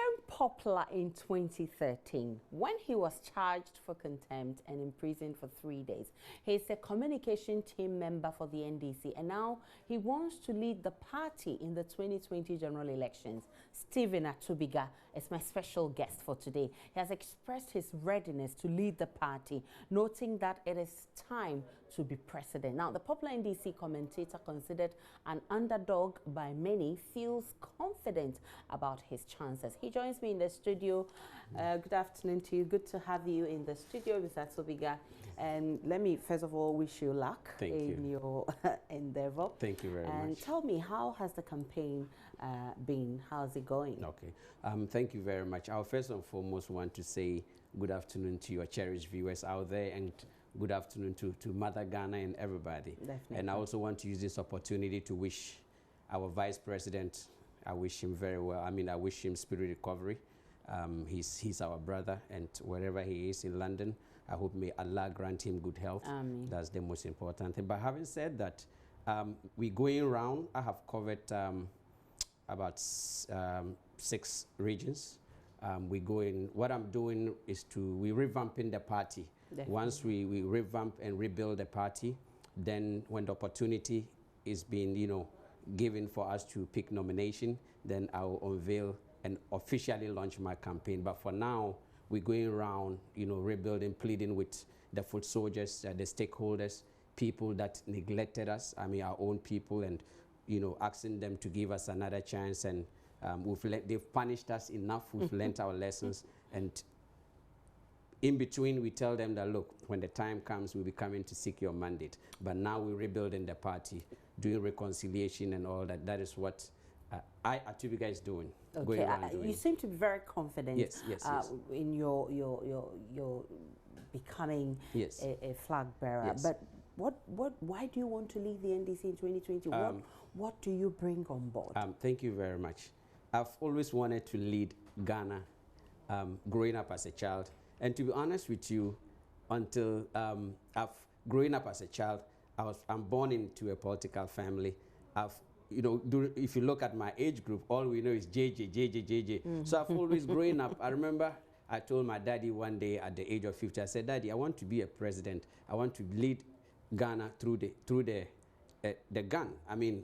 became popular in 2013 when he was charged for contempt and imprisoned for 3 days. He's a communication team member for the NDC, and now he wants to lead the party in the 2020 general elections. Stephen Atubiga is my special guest for today. He has expressed his readiness to lead the party, noting that it is time to be president. Now, the popular NDC commentator, considered an underdog by many, feels confident about his chances. He joins me in the studio. Good afternoon to you. Good to have you in the studio, Mr. Atubiga. And let me first of all wish you luck in your endeavor. Thank you very much. And tell me, how has the campaign been? How's it going? Okay. Thank you very much. I first and foremost want to say good afternoon to your cherished viewers out there, and good afternoon to Mother Ghana and everybody. Definitely. And I also want to use this opportunity to wish our Vice President, I wish him very well. I mean, I wish him speedy recovery. He's our brother, and wherever he is in London, I hope may Allah grant him good health. Amen. That's the most important thing. But having said that, we're going around. I have covered about 6 regions. What I'm doing is we're revamping the party. Definitely. Once we revamp and rebuild the party, then when the opportunity is being, given for us to pick nomination, then I will unveil and officially launch my campaign. But for now, we're going around, rebuilding, pleading with the foot soldiers, the stakeholders, people that neglected us, I mean our own people, and asking them to give us another chance. And they've punished us enough. We've learned our lessons, and in between, we tell them that, look, when the time comes, we'll be coming to seek your mandate. But now we're rebuilding the party, doing reconciliation and all that. That is what Atubiga is doing. Okay, you seem to be very confident. Yes. In your becoming a flag bearer. Yes. But why do you want to leave the NDC in 2020? What do you bring on board? Thank you very much. I've always wanted to lead Ghana, growing up as a child. And to be honest with you, until growing up as a child, I'm born into a political family. If you look at my age group, all we know is JJ. Mm-hmm. So I've always grown up. I remember I told my daddy one day at the age of 50, I said, Daddy, I want to be a president. I want to lead Ghana through the gun. I mean,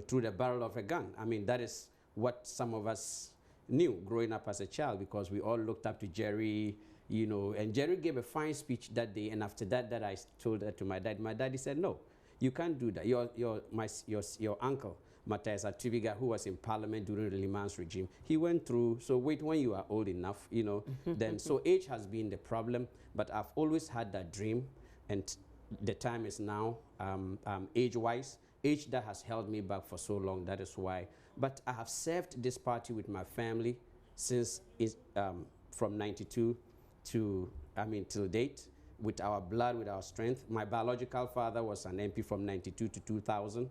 through the barrel of a gun. I mean, that is what some of us knew growing up as a child, because we all looked up to Jerry. And Jerry gave a fine speech that day, and after that I told that to my dad. My daddy said, no, you can't do that. Your uncle, Matthias Atubiga, who was in parliament during the Liman's regime, he went through, so wait when you are old enough, then, so age has been the problem, but I've always had that dream, and the time is now, age-wise, age that has held me back for so long, that is why. But I have served this party with my family since from 92 till date, with our blood, with our strength. My biological father was an MP from 92 to 2000.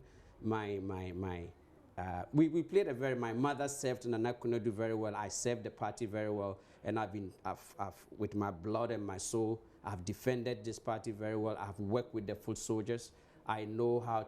We played my mother served in Anakunodu very well. I served the party very well, and I've with my blood and my soul, I've defended this party very well. I've worked with the foot soldiers. I know how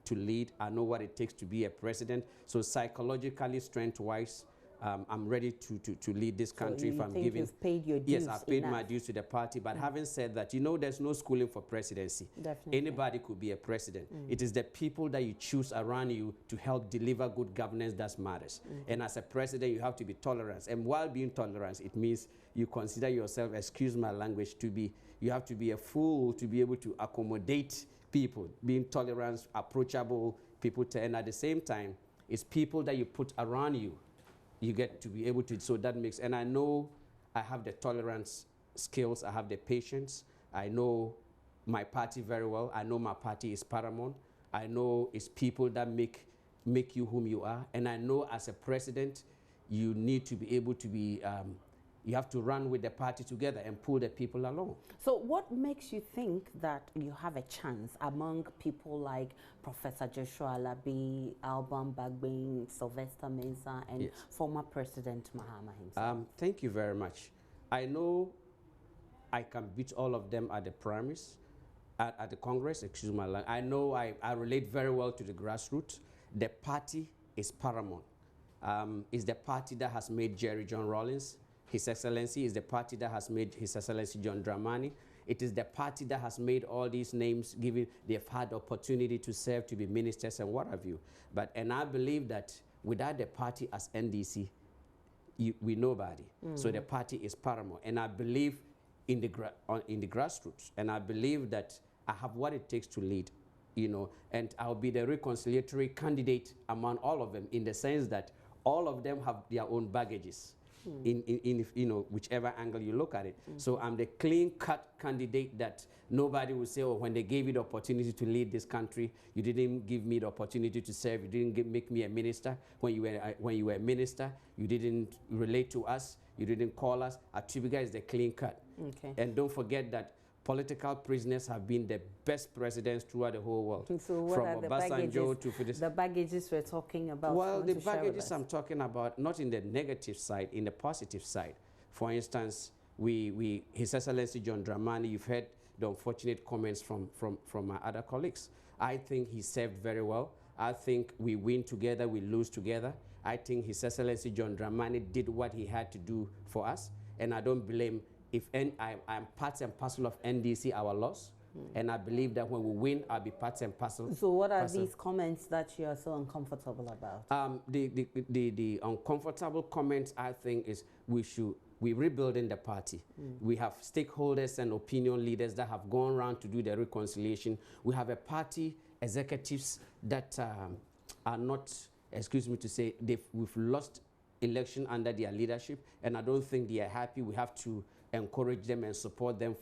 to lead. I know what it takes to be a president. So psychologically, strength-wise, I'm ready to lead this country. So if I'm giving, you've paid your dues. Yes, I've paid my dues to the party. But having said that, there's no schooling for presidency. Definitely. Anybody could be a president. It is the people that you choose around you to help deliver good governance that matters. And as a president, you have to be tolerant. And while being tolerant, it means you consider yourself, excuse my language, you have to be a fool to be able to accommodate people, being tolerant, approachable people, and at the same time, it's people that you put around you. You get to be able to, so that makes, and I know I have the tolerance skills, I have the patience, I know my party very well, I know my party is paramount, I know it's people that make you whom you are, and I know as a president, you need to be able to be, you have to run with the party together and pull the people along. So what makes you think that you have a chance among people like Professor Joshua Alabi, Alban Bagbin, Sylvester Mensah, and former President Mahama himself? Thank you very much. I know I can beat all of them at the primaries, at the Congress, excuse my language. I know I relate very well to the grassroots. The party is paramount. is the party that has made Jerry John Rawlings. His Excellency is the party that has made His Excellency John Dramani. It is the party that has made all these names, given they've had opportunity to serve, to be ministers and what have you. And I believe that without the party as NDC, we nobody. So the party is paramount. And I believe in the grassroots. And I believe that I have what it takes to lead, you know, and I'll be the reconciliatory candidate among all of them, in the sense that all of them have their own baggages. In you know, whichever angle you look at it. So I'm the clean-cut candidate that nobody will say, oh, when they gave you the opportunity to lead this country, you didn't give me the opportunity to serve, you didn't make me a minister. When you were a minister, you didn't relate to us, you didn't call us. Atubiga is the clean-cut. Okay. And don't forget that political prisoners have been the best presidents throughout the whole world. So what from are the Obasanjo to Fidesz. The baggages we're talking about? Well, the baggages I'm talking about, not in the negative side, in the positive side. For instance, His Excellency John Dramani, you've heard the unfortunate comments from my other colleagues. I think he served very well. I think we win together, we lose together. I think His Excellency John Dramani did what he had to do for us, and I don't blame. If I'm part and parcel of NDC, our loss, and I believe that when we win, I'll be part and parcel. So what are these comments that you are so uncomfortable about? The uncomfortable comments, I think, is we're rebuilding the party. We have stakeholders and opinion leaders that have gone around to do the reconciliation. We have a party executives that are not, excuse me to say, we've lost election under their leadership, and I don't think they are happy. We have to encourage them and support them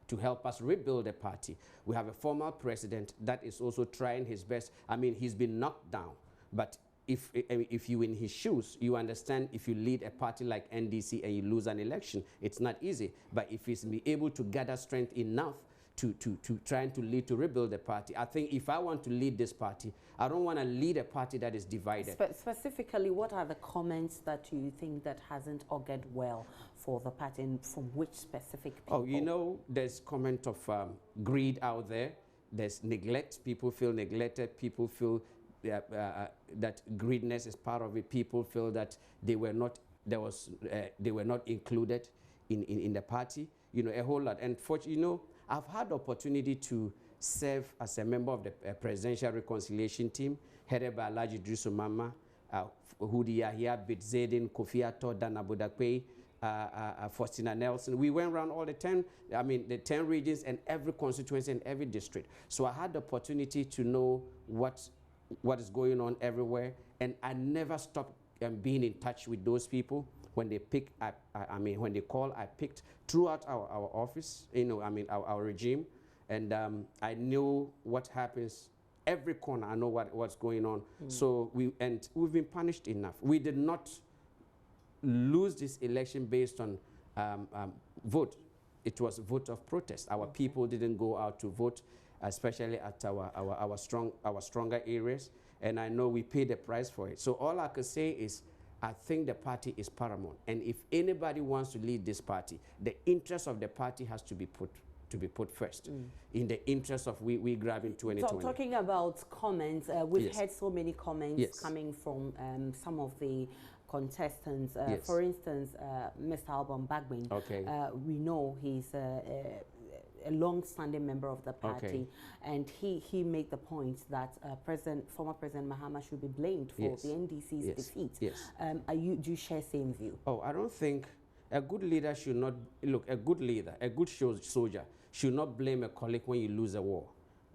to help us rebuild the party. We have a former president that is also trying his best. I mean, he's been knocked down, but if you're in his shoes, you understand if you lead a party like NDC and you lose an election, it's not easy. But if he's able to gather strength enough to trying to lead, to rebuild the party. I think if I want to lead this party, I don't want to lead a party that is divided. Specifically, what are the comments that you think that hasn't augured well for the party, and from which specific people? Oh, you know, there's comment of greed out there. There's neglect. People feel neglected. People feel that greediness is part of it. People feel that they were not included in the party. You know, a whole lot. And you know, I've had the opportunity to serve as a member of the Presidential Reconciliation Team, headed by Alhaji Idrisu Mama, Hudi Yahya, Bitzedin, Kofi Ato, Dana Bodakwe, Faustina Nelson. We went around all the 10 regions and every constituency and every district. So I had the opportunity to know what is going on everywhere, and I never stopped being in touch with those people. When they pick, when they call, I picked throughout our office, you know, our regime, and I knew what happens every corner. I know what's going on. So we've been punished enough. We did not lose this election based on vote. It was vote of protest. Our people didn't go out to vote, especially at our stronger areas, and I know we paid the price for it. So all I could say is, I think the party is paramount, and if anybody wants to lead this party, the interest of the party has to be put first, in the interest of we grabbing 2020. So talking about comments, we've had so many comments coming from some of the contestants. For instance, Mr. Alban Bagbin. Okay. We know he's a long-standing member of the party, and he made the point that former President Mahama should be blamed for the NDC's defeat. Do you share same view? Oh, I don't think a good leader should not look. A good leader, a good soldier, should not blame a colleague when you lose a war,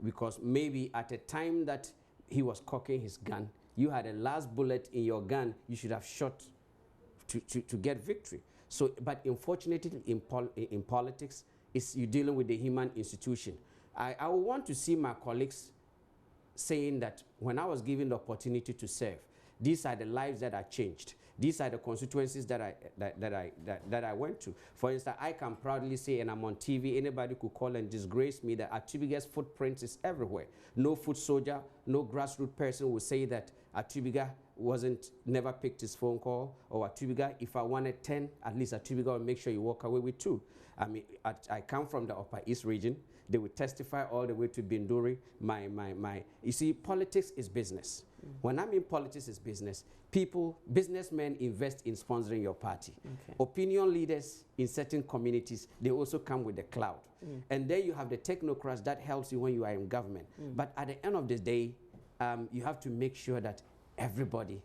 because maybe at a time that he was cocking his gun, you had a last bullet in your gun. You should have shot to get victory. So, but unfortunately, in politics, you're dealing with the human institution. I would want to see my colleagues saying that when I was given the opportunity to serve, these are the lives that are changed. These are the constituencies that I went to. For instance, I can proudly say, and I'm on TV, anybody could call and disgrace me, that Atubiga's footprint is everywhere. No foot soldier, no grassroots person will say that Atubiga never picked his phone call, or Atubiga, if I wanted 10, at least Atubiga will make sure you walk away with 2. I mean, I come from the Upper East region. They would testify all the way to Binduri. You see, politics is business. When I mean politics is business, businessmen invest in sponsoring your party. Okay. Opinion leaders in certain communities, they also come with the clout. And then you have the technocrats that helps you when you are in government. But at the end of the day, you have to make sure that everybody,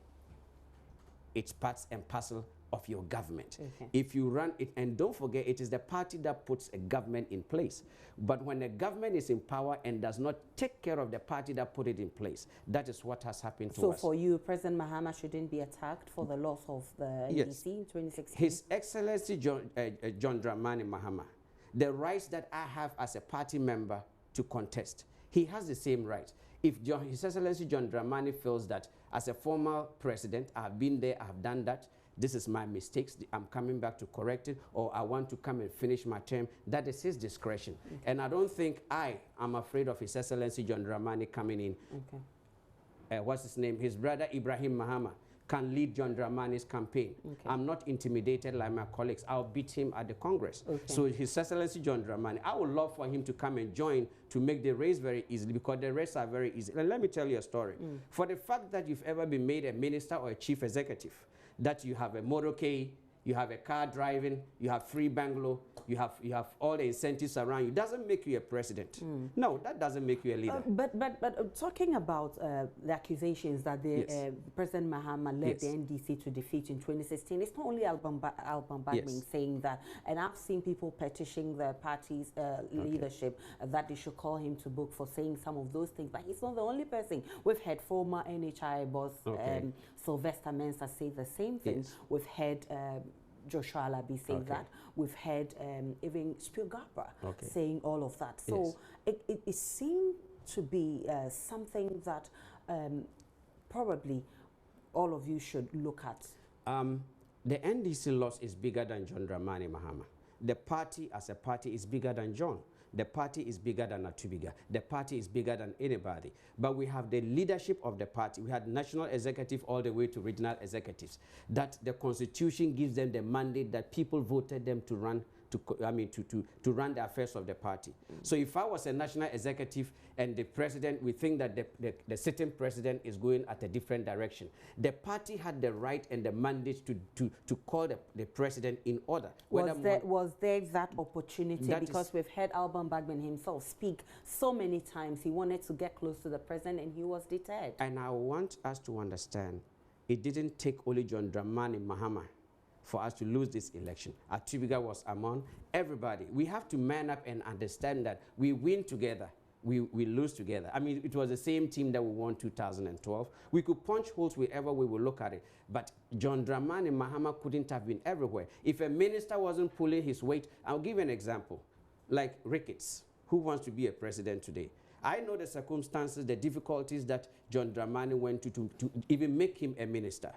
it's parts and parcel of your government. Okay. If you run it, and don't forget, it is the party that puts a government in place. But when a government is in power and does not take care of the party that put it in place, that is what has happened to us. So for you, President Mahama shouldn't be attacked for the loss of the NDC in 2016? His Excellency John Dramani Mahama, the rights that I have as a party member to contest, he has the same right. If His Excellency John Dramani feels that as a former president, I have been there, I have done that, this is my mistakes, I'm coming back to correct it, or I want to come and finish my term, that is his discretion. And I don't think I'm afraid of His Excellency John Dramani coming in. Okay. What's his name? His brother Ibrahim Mahama can lead John Dramani's campaign. Okay. I'm not intimidated like my colleagues. I'll beat him at the Congress. Okay. So His Excellency John Dramani, I would love for him to come and join to make the race very easy, because the race are very easy. And let me tell you a story. For the fact that you've ever been made a minister or a chief executive, that you have a motorcade, you have a car driving, you have free bungalow, you have all the incentives around you, doesn't make you a president. No, that doesn't make you a leader. But talking about the accusations that President Mahama led the NDC to defeat in 2016, it's not only Alban Bagbin saying that, and I've seen people petitioning the party's leadership that they should call him to book for saying some of those things. But he's not the only person. We've had former NHI boss Sylvester Mensah say the same thing. We've had Joshua Alabi saying that. We've heard even Spielgarper saying all of that. So it seemed to be something that probably all of you should look at. The NDC loss is bigger than John Dramani Mahama. The party as a party is bigger than John. The party is bigger than Atubiga. The party is bigger than anybody. But we have the leadership of the party. We had national executive all the way to regional executives. That the constitution gives them the mandate that people voted them to run to run the affairs of the party. So if I was a national executive and the president, we think that the sitting president is going at a different direction. The party had the right and the mandate to call the president in order. Was there that opportunity? Because we've heard Alban Bagbin himself speak so many times. He wanted to get close to the president and he was deterred. And I want us to understand, it didn't take only John Dramani Mahama for us to lose this election. Atubiga was among everybody. We have to man up and understand that we win together, we lose together. I mean, it was the same team that we won 2012. We could punch holes wherever we would look at it, but John Dramani Mahama couldn't have been everywhere. If a minister wasn't pulling his weight, I'll give you an example, like Ricketts, who wants to be a president today. I know the circumstances, the difficulties that John Dramani went to even make him a minister.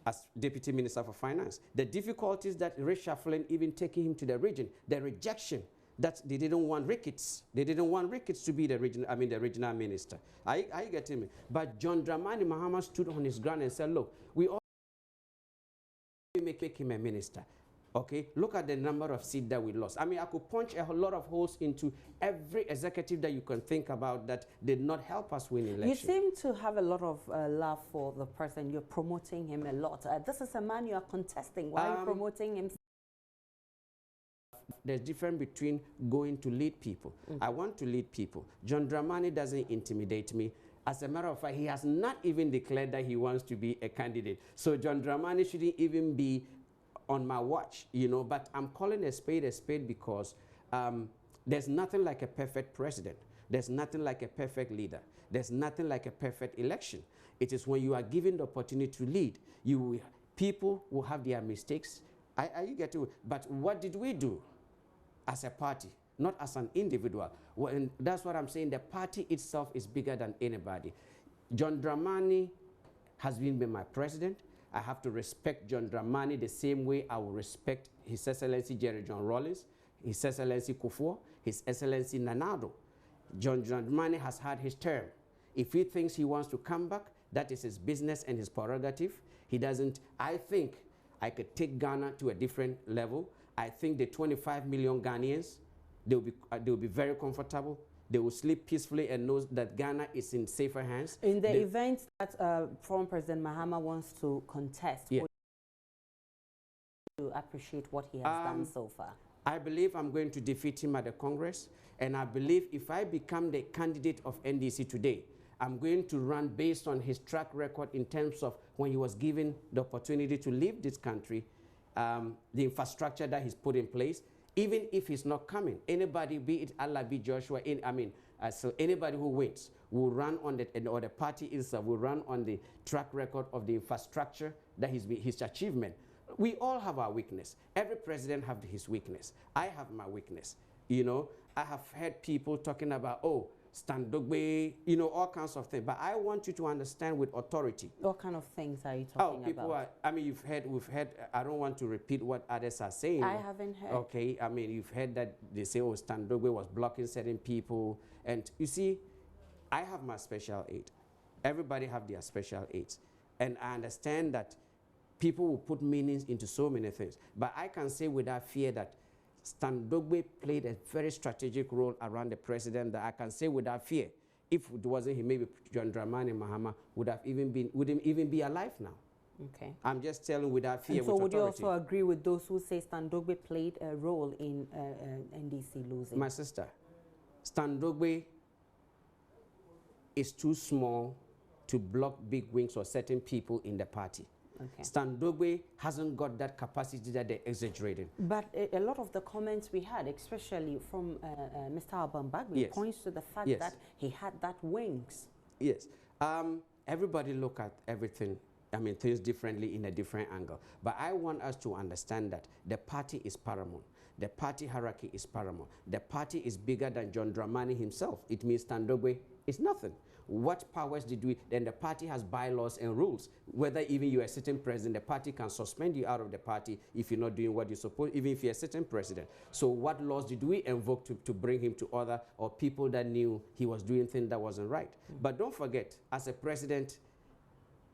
As Deputy Minister for Finance, the difficulties that reshuffling, even taking him to the region, the rejection that they didn't want Ricketts. They didn't want Ricketts to be the regional minister. Are you getting me? But John Dramani Mahama stood on his ground and said, look, we all make him a minister. Okay, look at the number of seats that we lost. I mean, I could punch a lot of holes into every executive that you can think about that did not help us win election. You seem to have a lot of love for the person. You're promoting him a lot. This is a man you are contesting. Why are you promoting him? There's difference between going to lead people. I want to lead people. John Dramani doesn't intimidate me. As a matter of fact, he has not even declared that he wants to be a candidate. So John Dramani shouldn't even be on my watch, you know, but I'm calling a spade because there's nothing like a perfect president. There's nothing like a perfect leader. There's nothing like a perfect election. It is when you are given the opportunity to lead, people will have their mistakes. You get to, but what did we do as a party, not as an individual? Well, and that's what I'm saying. The party itself is bigger than anybody. John Dramani has been my president. I have to respect John Dramani the same way I will respect His Excellency Jerry John Rawlings, His Excellency Kufuor, His Excellency Nanado. John Dramani has had his term. If he thinks he wants to come back, that is his business and his prerogative. He doesn't. I think I could take Ghana to a different level. I think the 25 million Ghanaians, they'll be very comfortable. They will sleep peacefully and know that Ghana is in safer hands. In the event that former President Mahama wants to contest, yeah. would you appreciate what he has done so far? I believe I'm going to defeat him at the Congress, and I believe if I become the candidate of NDC today, I'm going to run based on his track record in terms of when he was given the opportunity to leave this country, the infrastructure that he's put in place. Even if he's not coming, anybody, be it Allah, be Joshua, so anybody who wins will run on the, or the party itself will run on the track record of the infrastructure that his achievement. We all have our weakness. Every president has his weakness. I have my weakness. You know, I have heard people talking about, oh, Standogbe, you know, all kinds of things. But I want you to understand with authority. What kind of things are you talking about? I mean, we've heard, I don't want to repeat what others are saying. I haven't heard. Okay, I mean, you've heard that they say, oh, Standogbe was blocking certain people. And you see, I have my special aid. Everybody have their special aids. And I understand that people will put meanings into so many things. But I can say without fear that Standogbe played a very strategic role around the president, that I can say without fear. If it wasn't him, maybe John Dramani Mahama wouldn't even be alive now. Okay. I'm just telling without fear. And so would authority. You also agree with those who say Standogbe played a role in NDC losing? My sister, Standogbe is too small to block big wings or certain people in the party. Okay. Standogbe hasn't got that capacity that they're exaggerating. But a lot of the comments we had, especially from Mr. Albambagbe, yes, points to the fact, yes, that he had that wings. Yes. Everybody look at everything, I mean, things differently in a different angle. But I want us to understand that the party is paramount. The party hierarchy is paramount. The party is bigger than John Dramani himself. It means Standogbe is nothing. What powers did we, then the party has bylaws and rules. Whether even you are a sitting president, the party can suspend you out of the party if you're not doing what you're supposed, even if you're a sitting president. So what laws did we invoke to bring him to other, or people that knew he was doing things that wasn't right? But don't forget, as a president,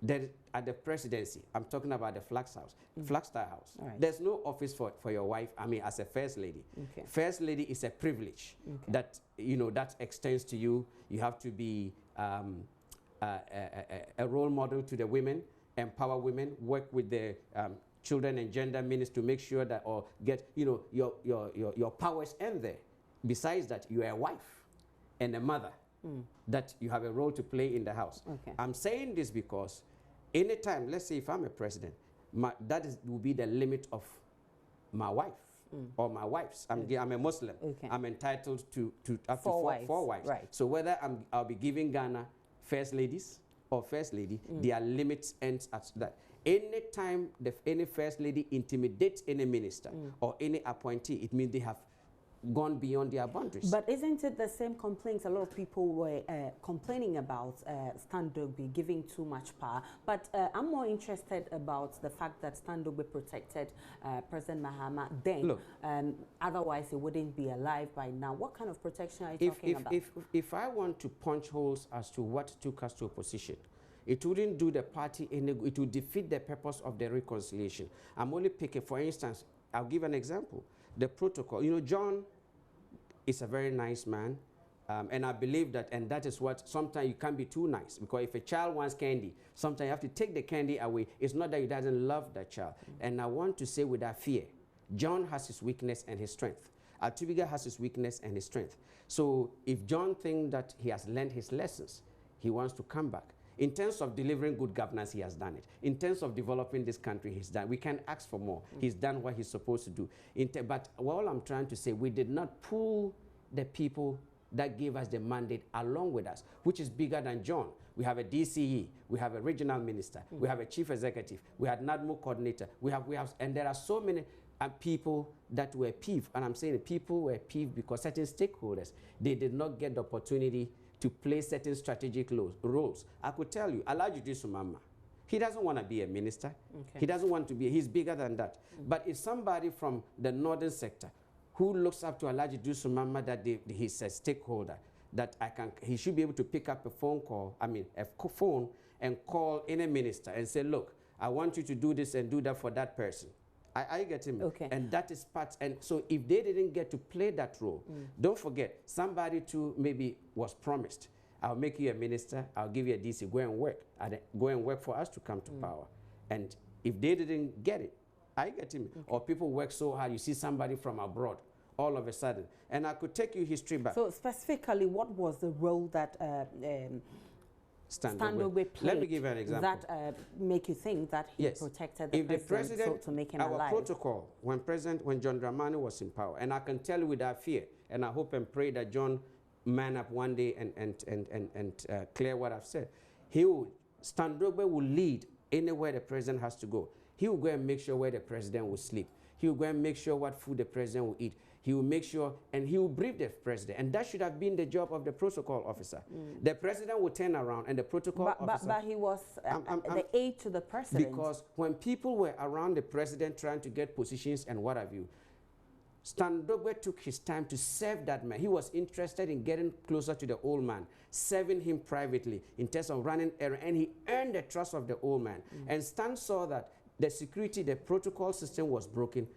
that at the presidency, I'm talking about the Flagbearership House. Right. There's no office for your wife, I mean, as a first lady. Okay. First lady is a privilege, okay, that, you know, that extends to you. You have to be a role model to the women, empower women, work with the children and gender ministers to make sure that, or get, you know, your powers end there. Besides that, you are a wife and a mother, that you have a role to play in the house. Okay. I'm saying this because anytime, let's say if I'm a president, will be the limit of my wife. Or my wives. I'm a Muslim. Okay. I'm entitled to up to four wives. Right. So whether I'll be giving Ghana first ladies or first lady, their limits ends at that. Any time any first lady intimidates any minister or any appointee, it means they have gone beyond their boundaries. But isn't it the same complaints a lot of people were complaining about Standogbe giving too much power? But I'm more interested about the fact that Standogbe protected President Mahama then. Look, otherwise he wouldn't be alive by now. What kind of protection are you talking about? If I want to punch holes as to what took us to opposition, it wouldn't do the party any good. It would defeat the purpose of the reconciliation. I'm only picking, for instance, I'll give an example. The protocol, you know, John is a very nice man, and I believe that, and that is what, sometimes you can't be too nice, because if a child wants candy, sometimes you have to take the candy away. It's not that he doesn't love that child. And I want to say without fear, John has his weakness and his strength. Atubiga has his weakness and his strength. So if John thinks that he has learned his lessons, he wants to come back. In terms of delivering good governance, he has done it. In terms of developing this country, he's done. We can ask for more. He's done what he's supposed to do. But all I'm trying to say, we did not pull the people that gave us the mandate along with us, which is bigger than John. We have a DCE, we have a regional minister, we have a chief executive, we have NADMO coordinator, and there are so many people that were peeved. And I'm saying the people were peeved because certain stakeholders, they did not get the opportunity to play certain strategic roles. I could tell you, Alhaji Sumama, he doesn't want to be a minister. Okay. He doesn't want to be, he's bigger than that. But it's somebody from the northern sector who looks up to Alhaji Sumama that he's a stakeholder, that he should be able to pick up a phone call, a phone, and call any minister and say, look, I want you to do this and do that for that person. I get him. Okay. And that is part. And so if they didn't get to play that role, don't forget, somebody too maybe was promised, I'll make you a minister, I'll give you a DC, go and work. And go and work for us to come to power. And if they didn't get it, I get him. Okay. Or people work so hard, you see somebody from abroad, all of a sudden. And I could take you history back. So specifically, what was the role that Standogbe played? Let me give you an example. That make you think that he protected the president to make him alive? Our protocol, when John Dramani was in power, and I can tell you without fear, and I hope and pray that John man up one day and clear what I've said. Standogbe will lead anywhere the president has to go. He will go and make sure where the president will sleep. He will go and make sure what food the president will eat. He will make sure, and he will brief the president. And that should have been the job of the protocol officer. The president will turn around and the protocol officer... But he was the aide to the president. Because when people were around the president trying to get positions and what have you, Standogbe took his time to serve that man. He was interested in getting closer to the old man, serving him privately in terms of running errands, and he earned the trust of the old man. And Stan saw that the security, the protocol system was broken.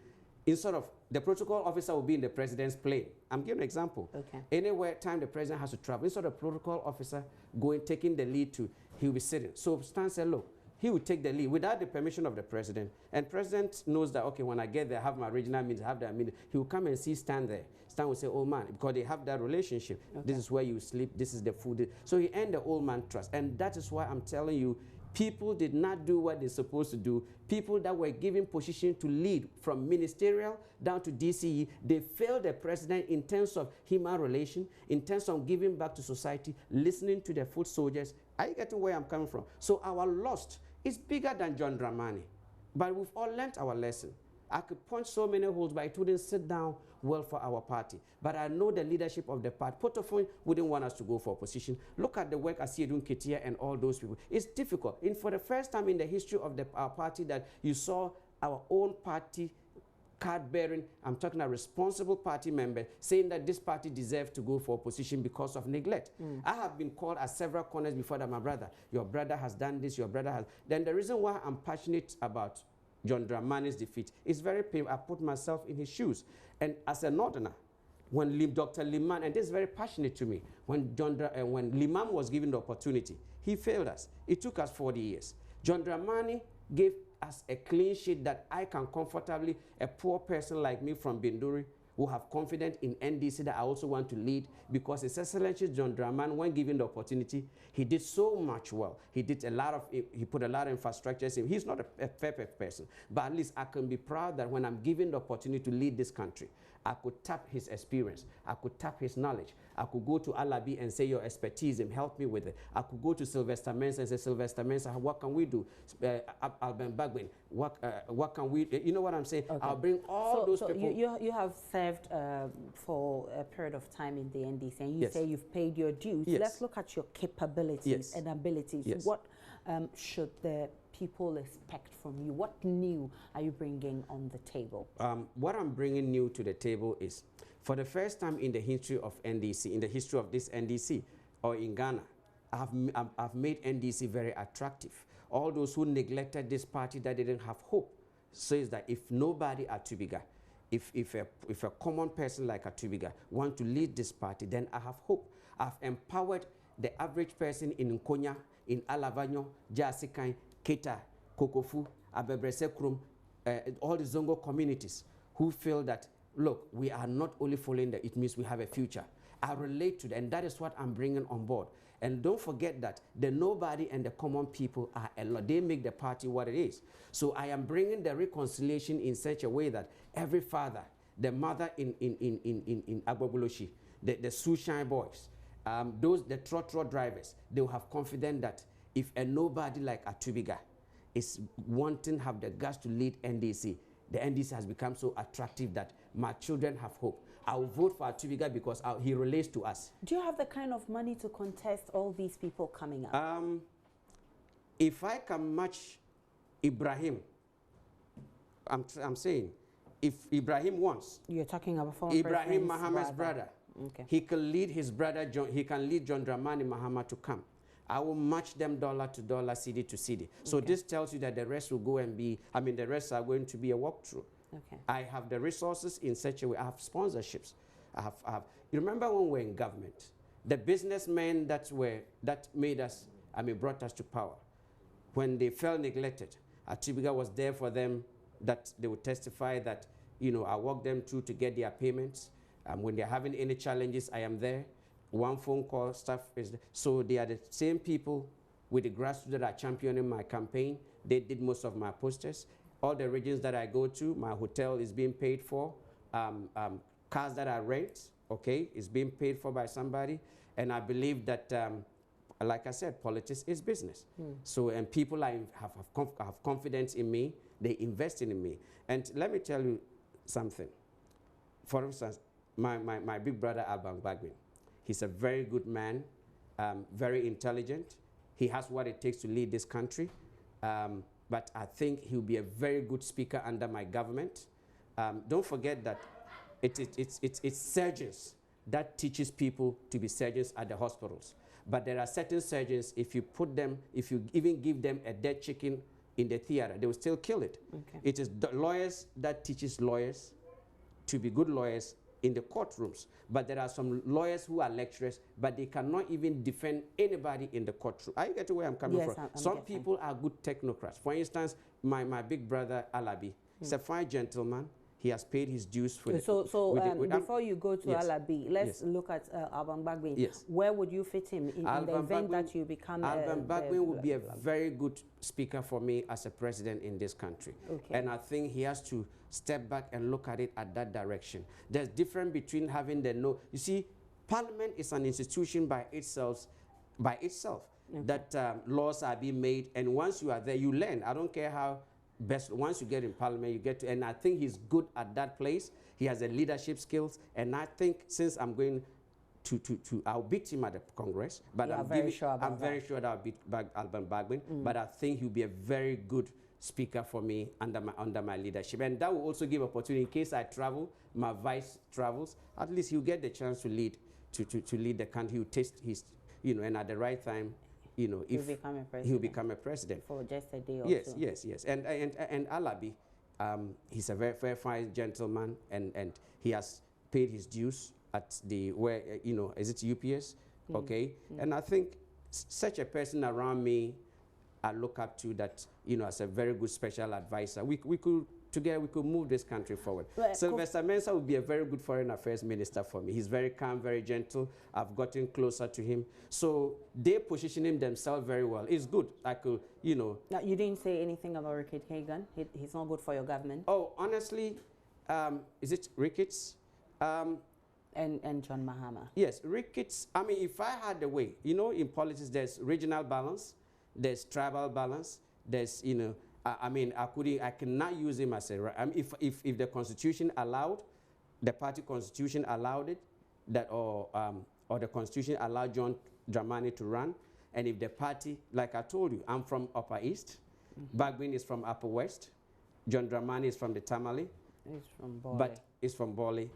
Instead of the protocol officer will be in the president's plane. I'm giving an example. Okay. Anywhere time the president has to travel, instead of the protocol officer taking the lead he'll be sitting. So Stan said, look, he will take the lead without the permission of the president. And president knows that, okay, when I get there, I have my regional meetings, have that meeting. He will come and see Stan there. Stan will say, oh man, because they have that relationship. Okay. This is where you sleep, this is the food. So he earned the old man trust. And that is why I'm telling you, people did not do what they're supposed to do. People that were given position to lead from ministerial down to DCE, they failed the president in terms of human relation, in terms of giving back to society, listening to the foot soldiers. Are you getting where I'm coming from? So our loss is bigger than John Dramani. But we've all learned our lesson. I could punch so many holes, but it wouldn't sit down well for our party. But I know the leadership of the party. Potofon wouldn't want us to go for opposition. Look at the work Asiedun Ketia and all those people. It's difficult. And for the first time in the history of our party that you saw our own party card bearing, I'm talking a responsible party member, saying that this party deserves to go for opposition because of neglect. I have been called at several corners before that, my brother, your brother has done this, your brother has. Then the reason why I'm passionate about John Dramani's defeat is very painful. I put myself in his shoes. And as a northerner, when Dr. Liman, and this is very passionate to me, when Liman was given the opportunity, he failed us. It took us 40 years. John Dramani gave us a clean sheet that I can comfortably, a poor person like me from Binduri, who have confidence in NDC that I also want to lead, because His Excellency John Dramani, when given the opportunity, he did so much well. He put a lot of infrastructures in. He's not a perfect person, but at least I can be proud that when I'm given the opportunity to lead this country, I could tap his experience. I could tap his knowledge. I could go to Alabi and say, your expertise, and help me with it. I could go to Sylvester Mensah and say, Sylvester Mensah, what can we do? Alban Bagwin, what can we, you know what I'm saying? Okay. I'll bring all those people. You have served for a period of time in the NDC, and you say you've paid your dues. Yes. Let's look at your capabilities and abilities. Yes. What should the people expect from you? What new are you bringing on the table? What I'm bringing new to the table is, for the first time in the history of NDC, in the history of this NDC, or in Ghana, I've made NDC very attractive. All those who neglected this party that didn't have hope says that if nobody at Atubiga, if a common person like Atubiga want to lead this party, then I have hope. I've empowered the average person in Nkonya, in Alavanyo, Jasikai, Keta, Kokofu, Abebresekrum, all the Zongo communities who feel that, look, we are not only following that, it means we have a future. I relate to that, and that is what I'm bringing on board. And don't forget that the nobody and the common people are a lot. They make the party what it is. So I am bringing the reconciliation in such a way that every father, the mother in Agbogboloshi, the Sushine boys, the trot drivers, they will have confidence that if a nobody like Atubiga is wanting to have the guts to lead NDC, the NDC has become so attractive that my children have hope. I will vote for Atubiga because he relates to us. Do you have the kind of money to contest all these people coming up? If I can match Ibrahim, I'm saying, if Ibrahim wants. You're talking about former Ibrahim Muhammad's brother. Okay. He can lead his brother John. He can lead John Dramani Mahama to come. I will match them dollar to dollar, city to city. So this tells you that the rest will go and be, I mean, the rest are going to be a walkthrough. Okay. I have the resources in such a way. I have sponsorships. I have. You remember when we were in government, the businessmen that made us, I mean, brought us to power, when they felt neglected, Atubiga was there for them, that they would testify that, you know, I walk them through to get their payments. When they're having any challenges, I am there. One phone call, stuff is there. So they are the same people with the grassroots that are championing my campaign. They did most of my posters. All the regions that I go to, my hotel is being paid for. Cars that I rent, okay, is being paid for by somebody. And I believe that, like I said, politics is business. So, and people have confidence in me. They invest in me. And let me tell you something. For instance, my big brother, Alban Bagwin, he's a very good man, very intelligent. He has what it takes to lead this country. But I think he'll be a very good speaker under my government. Don't forget that it's surgeons that teaches people to be surgeons at the hospitals. But there are certain surgeons, if you even give them a dead chicken in the theater, they will still kill it. Okay. It is the lawyers that teaches lawyers to be good lawyers in the courtrooms. But there are some lawyers who are lecturers, but they cannot even defend anybody in the courtroom. Are you getting where I'm coming from? Some people are good technocrats. For instance, my big brother, Alabi, is a fine gentleman. He has paid his dues for before you go to Alabi, let's look at Alban Bagwin. Yes. Where would you fit him in the event that you become Alban Bagwin would be a very good speaker for me as a president in this country. Okay. And I think he has to step back and look at it at that direction. There's difference between having the no. You see, Parliament is an institution by itself. Okay. That laws are being made, and once you are there, you learn. I don't care how. Once you get in Parliament, you get to, and I think he's good at that place. He has the leadership skills, and I think since I'm going I'll beat him at the Congress, but I'm very sure that I'll beat Alban Bagwin. But I think he'll be a very good speaker for me under my leadership, and that will also give opportunity in case I travel, my vice travels. At least he'll get the chance to lead the country. He'll taste his, you know, and at the right time. You know, if he'll become a president for just a day or two. Yes. And Alabi, he's a very, very fine gentleman, and he has paid his dues at the you know, is it UPS? Okay. And I think such a person around me, I look up to, that, you know, as a very good special advisor. We could together we could move this country forward. Sylvester Mensah would be a very good foreign affairs minister for me. He's very calm, very gentle. I've gotten closer to him. So they positioning themselves very well. It's good. I could, you know. Now, you didn't say anything about Ricketts Hagan. He's not good for your government. Oh, honestly, is it Ricketts? And John Mahama. Yes, Ricketts. I mean, if I had the way, you know, in politics, there's regional balance, there's tribal balance, there's, you know, I cannot use him as a. If the Constitution allowed, the party Constitution allowed it, or the Constitution allowed John Dramani to run, and if the party, like I told you, I'm from Upper East, Bagwin is from Upper West, John Dramani is from the Tamale, is from Bole.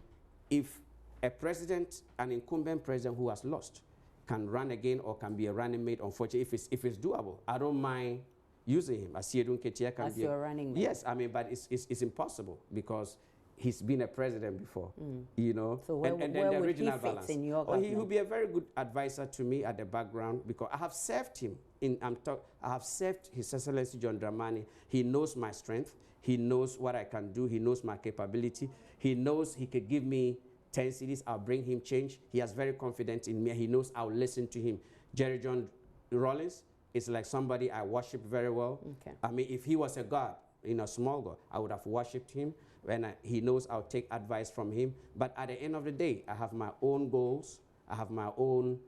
If a president, an incumbent president who has lost, can run again or can be a running mate, unfortunately, if it's doable, I don't mind using him. As your running mate. Yes, I mean, but it's impossible because he's been a president before, you know. So where then the would regional he fit in your government? He will be a very good advisor to me at the background because I have served him. I have served His Excellency John Dramani. He knows my strength. He knows what I can do. He knows my capability. He knows he could give me 10 cities. I'll bring him change. He has very confidence in me. He knows I'll listen to him. Jerry John Rawlings is like somebody I worship very well. Okay. I mean, if he was a god, you know, small god, I would have worshipped him. And he knows I'll take advice from him. But at the end of the day, I have my own goals. I have my own.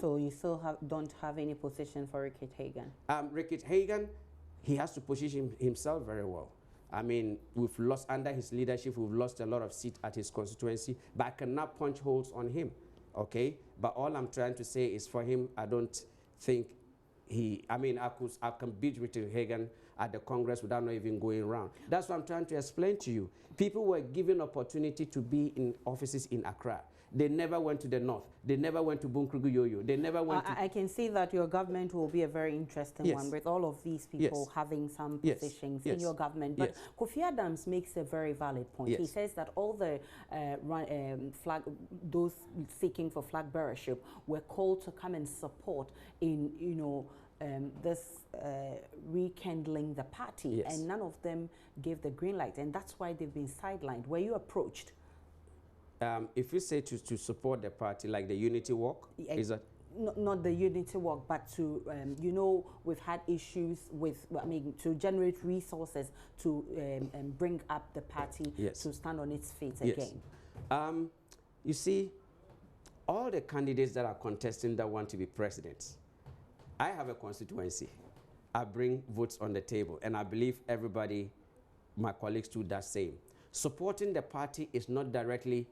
So you still don't have any position for Ricketts Hagan? Ricketts Hagan, he has to position himself very well. I mean, we've lost, under his leadership, we've lost a lot of seats at his constituency, but I cannot punch holes on him, okay? But all I'm trying to say is for him, I don't think I can beat Ricketts Hagan at the Congress without not even going around. That's what I'm trying to explain to you. People were given opportunity to be in offices in Accra, They never went to the north. They never went to Bunkrugu Yoyo. They never went to... I can see that your government will be a very interesting one with all of these people having some positions in your government. But Kofi Adams makes a very valid point. He says that all the those seeking for flag bearership were called to come and support in, you know, this rekindling the party, and none of them gave the green light, and that's why they've been sidelined. Were you approached? If you say to support the party, like the unity walk, is that? Not the unity walk, but to, you know, we've had issues with, I mean, to generate resources to bring up the party to stand on its feet again. You see, all the candidates that are contesting that want to be presidents, I have a constituency. I bring votes on the table, and I believe everybody, my colleagues do that same. Supporting the party is not directly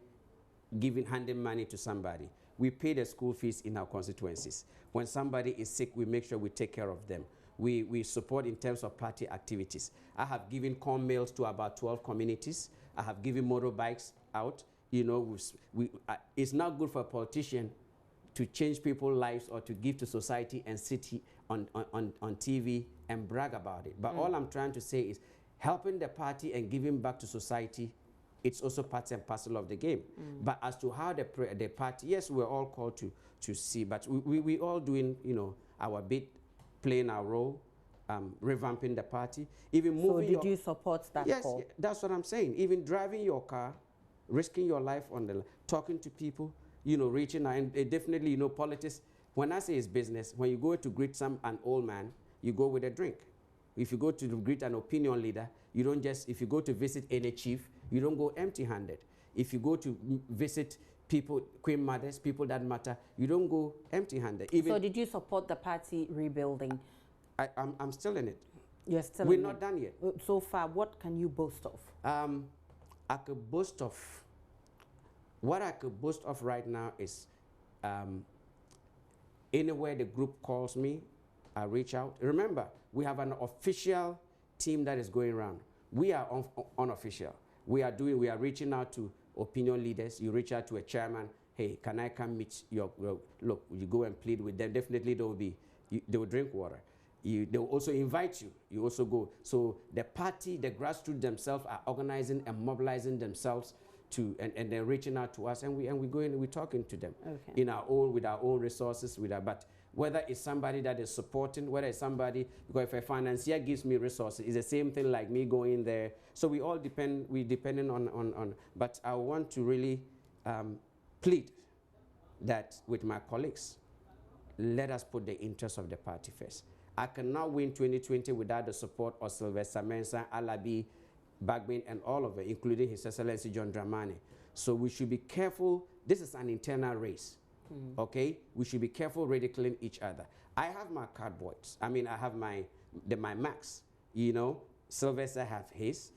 handing money to somebody. We pay the school fees in our constituencies. When somebody is sick, we make sure we take care of them. We support in terms of party activities. I have given corn meals to about 12 communities. I have given motorbikes out. You know, it's not good for a politician to change people's lives or to give to society and sit on TV and brag about it. But all I'm trying to say is helping the party and giving back to society, it's also part and parcel of the game. But as to how the party, yes, we're all called to see, but we all doing, you know, our bit, playing our role, revamping the party. Even moving. So did you support that call? Yes, that's what I'm saying. Even driving your car, risking your life on the, talking to people, you know, reaching out, and definitely, you know, politics. When I say it's business, when you go to greet an old man, you go with a drink. If you go to greet an opinion leader, you don't just, if you go to visit any chief, you don't go empty-handed. If you go to visit people, queen mothers, people that matter, you don't go empty-handed. So did you support the party rebuilding? I'm still in it. You're still We're in not done yet. So far, what can you boast of? I could boast of, what I could boast of right now is anywhere the group calls me, I reach out. Remember, we have an official team that is going around. We are unofficial. We are reaching out to opinion leaders. You reach out to a chairman. Hey, can I come meet your look? You go and plead with them. Definitely they will drink water. They will also invite you. You also go. So the party, the grassroots themselves are organizing and mobilizing themselves to, and they're reaching out to us, and we go in and we're talking to them in with our own resources, but whether it's somebody that is supporting, whether it's somebody, because if a financier gives me resources, it's the same thing like me going there. So we all depend, on, but I want to really plead that with my colleagues, let us put the interests of the party first. I cannot win 2020 without the support of Sylvester Mensah, Alabi, Bagman, and all of it, including His Excellency John Dramani. So we should be careful. This is an internal race. Okay, we should be careful ridiculing each other. I have my cardboards. I mean, I have my Macs. You know, Sylvester have his.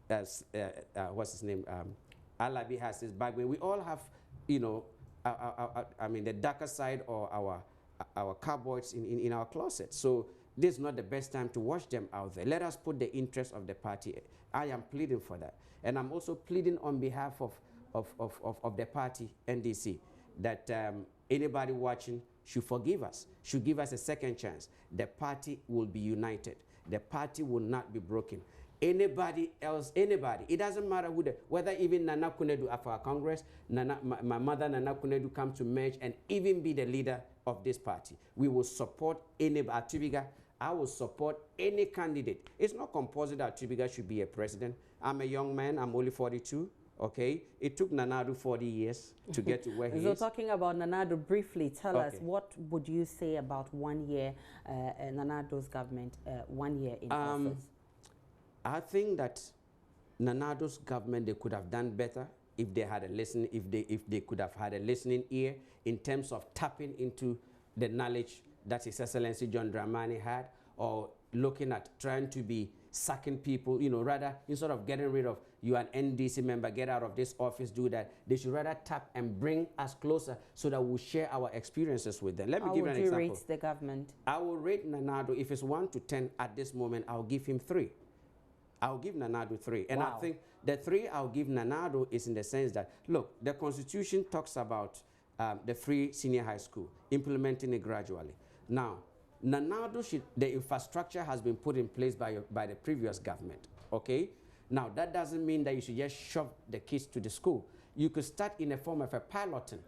What's his name? Alabi has his. Bagman. We all have, you know, I mean, the darker side or our cardboards in our closet. So this is not the best time to watch them out there. Let us put the interest of the party. I am pleading for that, and I'm also pleading on behalf of the party NDC. That anybody watching should forgive us, should give us a second chance. The party will be united. The party will not be broken. Anybody else, anybody, it doesn't matter whether even Nana Kunedu after our Congress, my mother Nana Kunedu come to merge and even be the leader of this party. We will support any Atubiga. I will support any candidate. It's not compulsory that Atubiga should be a president. I'm a young man, I'm only 42. Okay, it took Nanado 40 years to get to where he is. So talking about Nanado briefly, tell us, what would you say about 1 year, Nanado's government, 1 year in office? I think that Nanado's government, they could have done better if they had a listen, if they could have had a listening ear in terms of tapping into the knowledge that His Excellency John Dramani had, or looking at trying to be sacking people, you know, rather instead of getting rid of you an NDC member, get out of this office, do that. They should rather tap and bring us closer so that we'll share our experiences with them. Let me give you an example. How would you rate the government? I will rate Nanado, if it's 1 to 10 at this moment, I'll give him 3. I'll give Nanado 3. And Wow. I think the 3 I'll give Nanado is in the sense that, look, the Constitution talks about the free senior high school, implementing it gradually. Now, Nanado the infrastructure has been put in place by the previous government, okay? Now, that doesn't mean that you should just shove the kids to the school. You could start in a form of a piloting.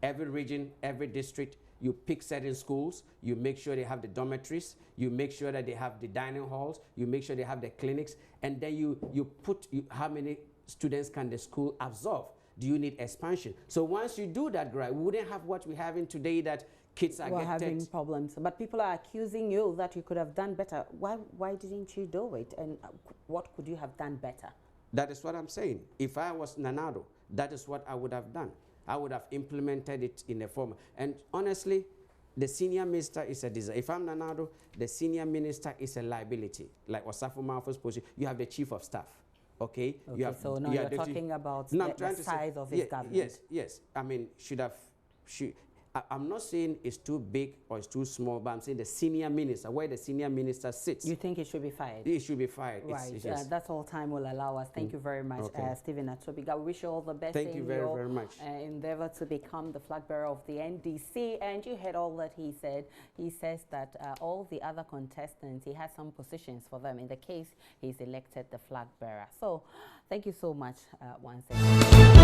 Every region, every district, you pick certain schools, you make sure they have the dormitories, you make sure that they have the dining halls, you make sure they have the clinics, and then you put how many students can the school absorb. Do you need expansion? So once you do that, we wouldn't have what we're having today, that kids are having problems. But people are accusing you that you could have done better. Why didn't you do it? And what could you have done better? That is what I'm saying. If I was Nanado, that is what I would have done. I would have implemented it in a form. And honestly, the senior minister is a disaster. If I'm Nanado, the senior minister is a liability. Like Osafo Malfo's position, you have the chief of staff. Okay. So now you're talking about the size of his government. Yes. I mean, I'm not saying it's too big or it's too small, but I'm saying the senior minister, where the senior minister sits. You think it should be fired? It should be fired. Right. That's all time will allow us. Thank you very much, Stephen Atubiga. We wish you all the best. Thank you very much. Endeavor to become the flag bearer of the NDC. And you heard all that he said. He says that all the other contestants, he has some positions for them. In the case he's elected the flag bearer. So thank you so much once again.